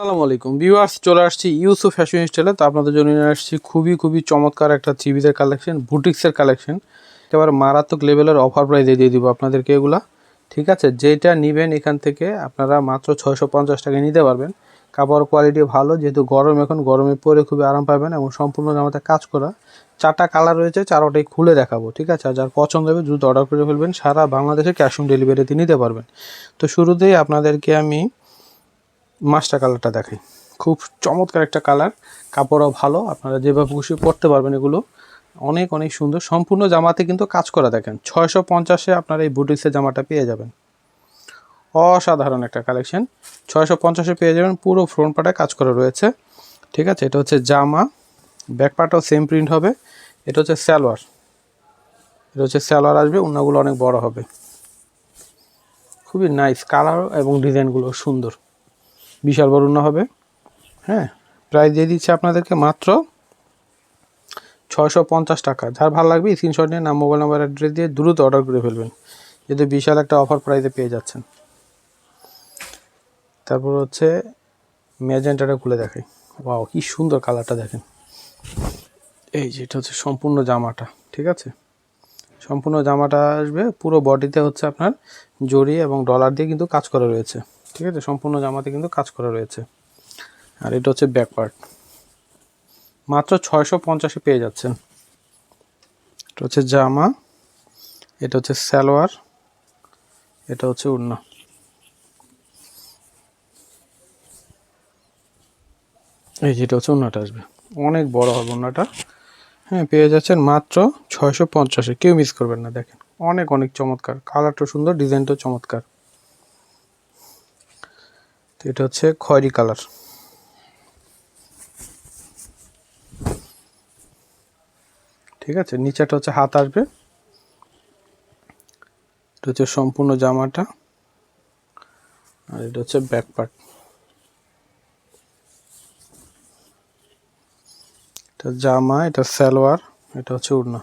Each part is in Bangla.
আসসালামু আলাইকুম ভিউয়ার্স, চলে আসছি ইউসুফ ফ্যাশন স্টাইলে। তো আপনাদের জন্য নিয়ে আসছি খুবই চমৎকার একটা থ্রিপিসের কালেকশন, বুটিক্সের কালেকশন। একেবারে মারাত্মক লেভেলের অফার প্রাইসে দিয়ে দিব আপনাদেরকে এগুলা। ঠিক আছে, যেটা নেবেন এখান থেকে আপনারা মাত্র 650 টাকায় নিতে পারবেন। কাপড় কোয়ালিটি ভালো, যেহেতু গরম, এখন গরমে পরে খুবই আরাম পাবেন এবং সম্পূর্ণ জামাতে কাজ করা। 4টা কালার রয়েছে, 4টাই খুলে দেখাবো। ঠিক আছে, আর যার পছন্দ হবে দ্রুত অর্ডার করে ফেলবেন। সারা বাংলাদেশে ক্যাশ অন ডেলিভারিতে নিতে পারবেন। তো শুরুতেই আপনাদেরকে আমি মাস্টার কালারটা দেখাই। খুব চমৎকার একটা কালার, কাপড়ও ভালো, আপনারা যেভাবে খুশি পরতে পারবেন। এগুলো অনেক সুন্দর। সম্পূর্ণ জামাতে কিন্তু কাজ করা, দেখেন 650-এ আপনারা এই বুটিক্সের জামাটা পেয়ে যাবেন। অসাধারণ একটা কালেকশন, 650-এ পেয়ে যাবেন। পুরো ফ্রন্ট পার্টে কাজ করা রয়েছে। ঠিক আছে, এটা হচ্ছে জামা, ব্যাক পার্টও সেম প্রিন্ট হবে। এটা হচ্ছে সালোয়ার, আসবে। ওড়নাগুলো অনেক বড় হবে, খুবই নাইস কালার এবং ডিজাইনগুলো সুন্দর। বিশাল বড় ওড়না হবে। হ্যাঁ, প্রাইস দিয়ে দিচ্ছে আপনাদেরকে মাত্র 650 টাকা। যার ভালো লাগবে স্ক্রিনশট নিয়ে নাম, মোবাইল নাম্বার, অ্যাড্রেস দিয়ে দ্রুত অর্ডার করে ফেলবেন, যেহেতু বিশাল একটা অফার প্রাইসে পেয়ে যাচ্ছেন। তারপর হচ্ছে ম্যাজেন্টাটা খুলে দেখাই। ওয়াও, কি সুন্দর কালারটা দেখেন। এই যে এটা হচ্ছে সম্পূর্ণ জামাটা। ঠিক আছে, সম্পূর্ণ জামাটা আসবে। পুরো বডিতে হচ্ছে আপনার জড়ি এবং ডলার দিয়ে কিন্তু কাজ করা রয়েছে। ঠিক আছে, সম্পূর্ণ জামাতে কিন্তু কাজ করা রয়েছে। আর এটা হচ্ছে ব্যাক পার্ট, মাত্র 650-এ পেয়ে যাচ্ছেন। এটা হচ্ছে জামা, এটা হচ্ছে সালোয়ার, এটা হচ্ছে ওড়না। এই যেটা হচ্ছে ওড়নাটা আসবে, অনেক বড় হবে ওড়নাটা। হ্যাঁ, পেয়ে যাচ্ছেন মাত্র 650-এ। কেউ মিস করবেন না। দেখেন অনেক চমৎকার, কালারটা সুন্দর, ডিজাইনটাও চমৎকার। তো এটা হচ্ছে খয়েরি কালার। ঠিক আছে, নিচেটা হচ্ছে হাত আসবে। এটা হচ্ছে সম্পূর্ণ জামাটা, আর এটা হচ্ছে ব্যাক পার্ট। এটা জামা, এটা সালোয়ার, এটা হচ্ছে ওড়না।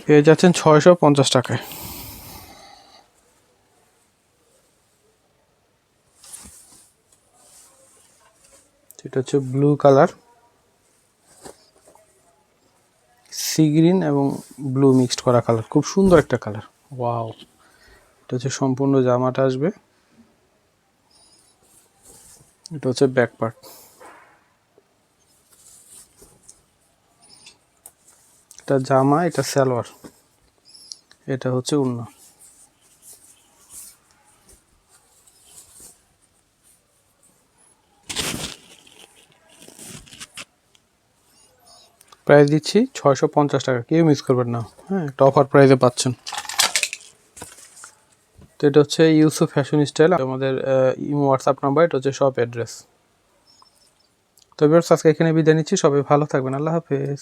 পেয়ে যাচ্ছেন 650 টাকায়। এটা হচ্ছে ব্লু কালার, সি গ্রিন এবং ব্লু মিক্সড করা কালার, খুব সুন্দর একটা কালার। ওয়াও, এটা হচ্ছে সম্পূর্ণ জামাটা আসবে। এটা হচ্ছে ব্যাক পার্ট। এটা জামা, এটা সালোয়ার, এটা হচ্ছে ওড়না। প্রাইস দিচ্ছি 650 টাকা, কেউ মিস করবেন না। হ্যাঁ, একটা অফার প্রাইসে পাচ্ছেন। তো এটা হচ্ছে ইউসুফ ফ্যাশন স্টাইল, আমাদের ইমো হোয়াটসঅ্যাপ নাম্বার, এটা হচ্ছে শপ অ্যাড্রেস। তো ভিউয়ার্স, আজকে এখানে বিদায় নিচ্ছি। সবাই ভালো থাকবেন, আল্লাহ হাফেজ।